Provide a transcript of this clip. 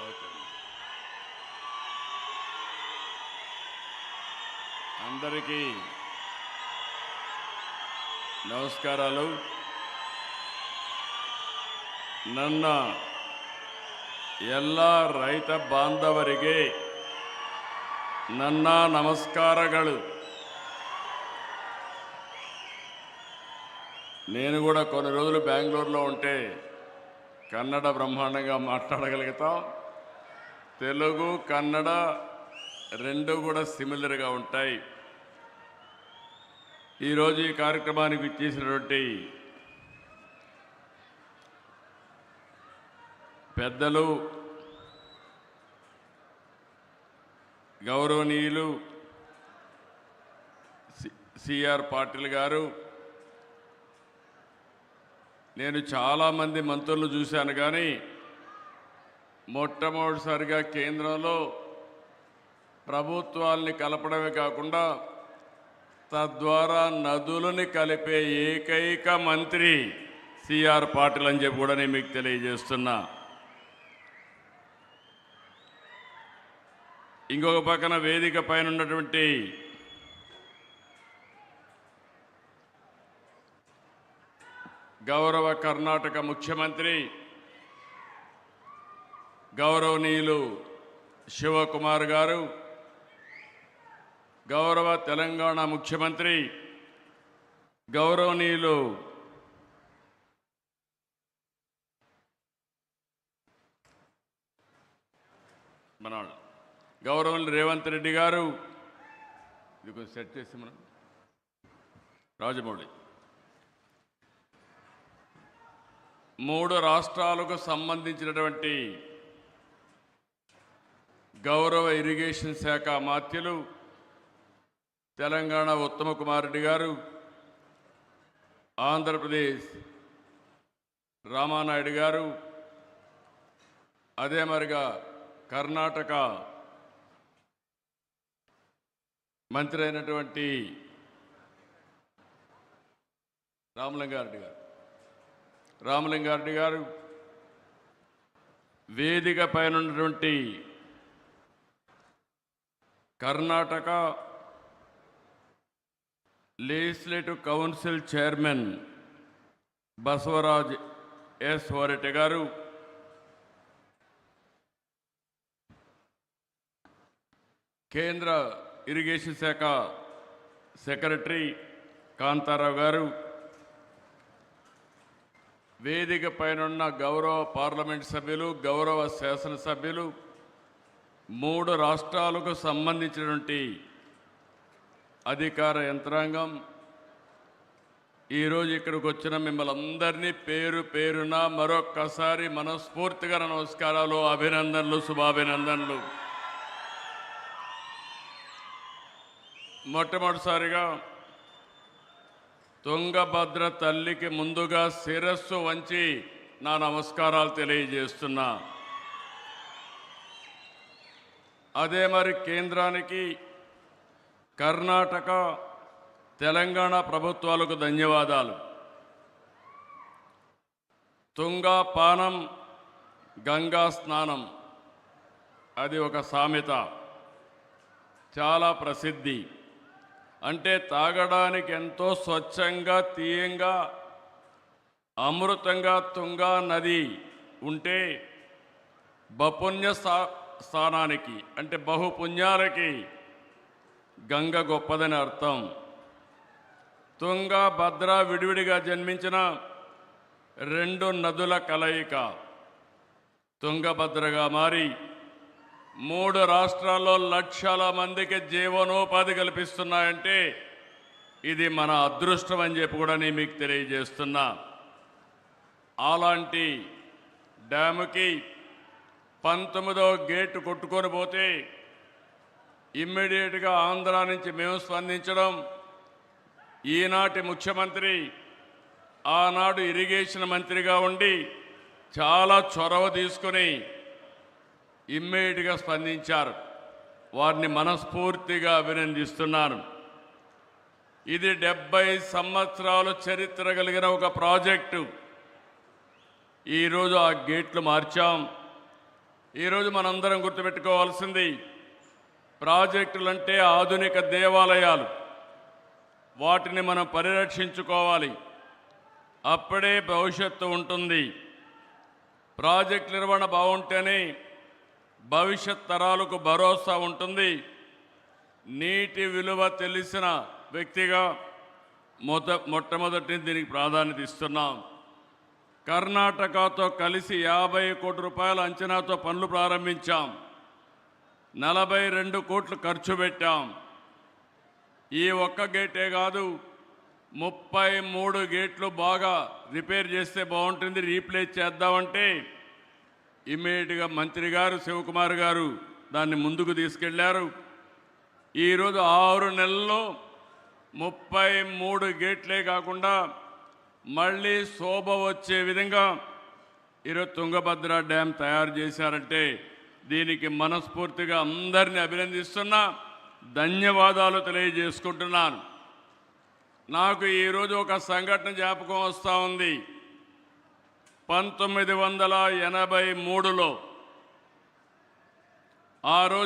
Okay. అందరికీ నమస్కారాలు. ನನ್ನ ಎಲ್ಲ ರೈತ ಬಾಂಧವರಿಗೆ ನನ್ನ ನಮಸ್ಕಾರಗಳು. నేను కూడా కొన్ని రోజులు బెంగళూరులో ఉంటే కన్నడ బ్రహ్మాండంగా మాట్లాడగలుగుతాం. తెలుగు కన్నడ రెండు కూడా సిమిలర్గా ఉంటాయి. ఈరోజు ఈ కార్యక్రమానికి విచ్చేసినటువంటి పెద్దలు, గౌరవనీయులు సిఆర్ పాటిల్ గారు, నేను చాలామంది మంత్రులు చూశాను, కానీ మొట్టమొదటిసారిగా కేంద్రంలో ప్రభుత్వాల్ని కలపడమే కాకుండా తద్వారా నదులని కలిపే ఏకైక మంత్రి సిఆర్ పాటిల్ అని చెప్పి కూడా నేను మీకు తెలియజేస్తున్నా. ఇంకొక పక్కన వేదిక పైన ఉన్నటువంటి గౌరవ కర్ణాటక ముఖ్యమంత్రి గౌరవనీయులు శివకుమార్ గారు, గౌరవ తెలంగాణ ముఖ్యమంత్రి గౌరవనీయులు గౌరవనీయులు రేవంత్ రెడ్డి గారు, ఇది కొంచెం సెట్ చేసి మనం రాజమౌళి, మూడు రాష్ట్రాలకు సంబంధించినటువంటి గౌరవ ఇరిగేషన్ శాఖ మాత్యులు తెలంగాణ ఉత్తమ కుమార్ రెడ్డి గారు, ఆంధ్రప్రదేశ్ రామానాయుడు గారు, అదే మరిగా కర్ణాటక మంత్రి అయినటువంటి రామలింగారెడ్డి గారు, వేదిక పైన ఉన్నటువంటి Karnataka legislative council chairman Basavaraj S వరెడ్డి గారు, కేంద్ర ఇరిగేషన్ శాఖ సెక్రటరీ కాంతారావు గారు, వేదిక పైన గౌరవ పార్లమెంట్ సభ్యులు, గౌరవ శాసనసభ్యులు, మూడు రాష్ట్రాలకు సంబంధించినటువంటి అధికార యంత్రాంగం, ఈరోజు ఇక్కడికి వచ్చిన మిమ్మల్ని అందరినీ పేరు పేరున మరొక్కసారి మనస్ఫూర్తిగా నమస్కారాలు, అభినందనలు, శుభాభినందనలు. మొట్టమొదటిసారిగా తుంగభద్ర తల్లికి ముందుగా శిరస్సు వంచి నా నమస్కారాలు తెలియజేస్తున్నా. అదే మరి కేంద్రానికి, కర్ణాటక, తెలంగాణ ప్రభుత్వాలకు ధన్యవాదాలు. తుంగా పానం గంగా స్నానం, అది ఒక సామెత, చాలా ప్రసిద్ధి. అంటే తాగడానికి ఎంతో స్వచ్ఛంగా, తీయంగా, అమృతంగా తుంగా నది ఉంటే బపుణ్య స్థానానికి అంటే బహుపుణ్యాలకి గంగ గొప్పదని అర్థం. తుంగ, భద్ర విడివిడిగా జన్మించిన రెండు నదుల కలయిక తుంగభద్రగా మారి మూడు రాష్ట్రాల్లో లక్షల మందికి జీవనోపాధి కల్పిస్తున్నాయంటే ఇది మన అదృష్టం అని చెప్పి కూడా నేను మీకు తెలియజేస్తున్నా. అలాంటి డ్యాముకి 19వ గేటు కొట్టుకొని పోతే ఇమ్మీడియట్గా ఆంధ్ర నుంచి మేము స్పందించడం, ఈనాటి ముఖ్యమంత్రి ఆనాడు ఇరిగేషన్ మంత్రిగా ఉండి చాలా చొరవ తీసుకుని ఇమ్మీడియట్గా స్పందించారు. వారిని మనస్ఫూర్తిగా అభినందిస్తున్నాను. ఇది 70 సంవత్సరాల చరిత్ర కలిగిన ఒక ప్రాజెక్టు. ఈరోజు ఆ గేట్లు మార్చాం. ఈరోజు మనందరం గుర్తుపెట్టుకోవాల్సింది ప్రాజెక్టులంటే ఆధునిక దేవాలయాలు. వాటిని మనం పరిరక్షించుకోవాలి. అప్పుడే భవిష్యత్తు ఉంటుంది. ప్రాజెక్ట్ నిర్వహణ బాగుంటేనే భవిష్యత్ తరాలకు భరోసా ఉంటుంది. నీటి విలువ తెలిసిన వ్యక్తిగా మొట్టమొదటి దీనికి ప్రాధాన్యత ఇస్తున్నాం. కర్ణాటకతో కలిసి 50 కోట్ల రూపాయల అంచనాతో పనులు ప్రారంభించాం. 42 కోట్లు ఖర్చు పెట్టాం. ఈ ఒక్క గేటే కాదు, 33 గేట్లు బాగా రిపేర్ చేస్తే బాగుంటుంది, రీప్లేస్ చేద్దామంటే ఇమ్మీడియట్గా మంత్రి గారు శివకుమార్ గారు దాన్ని ముందుకు తీసుకెళ్లారు. ఈరోజు 6 నెలల్లో 33 గేట్లే కాకుండా మళ్ళీ శోభ వచ్చే విధంగా ఈరోజు తుంగభద్ర డ్యామ్ తయారు చేశారంటే దీనికి మనస్ఫూర్తిగా అందరినీ అభినందిస్తున్నా, ధన్యవాదాలు తెలియజేసుకుంటున్నాను. నాకు ఈరోజు ఒక సంఘటన జ్ఞాపకం వస్తూ ఉంది. 1983లో ఆ రోజు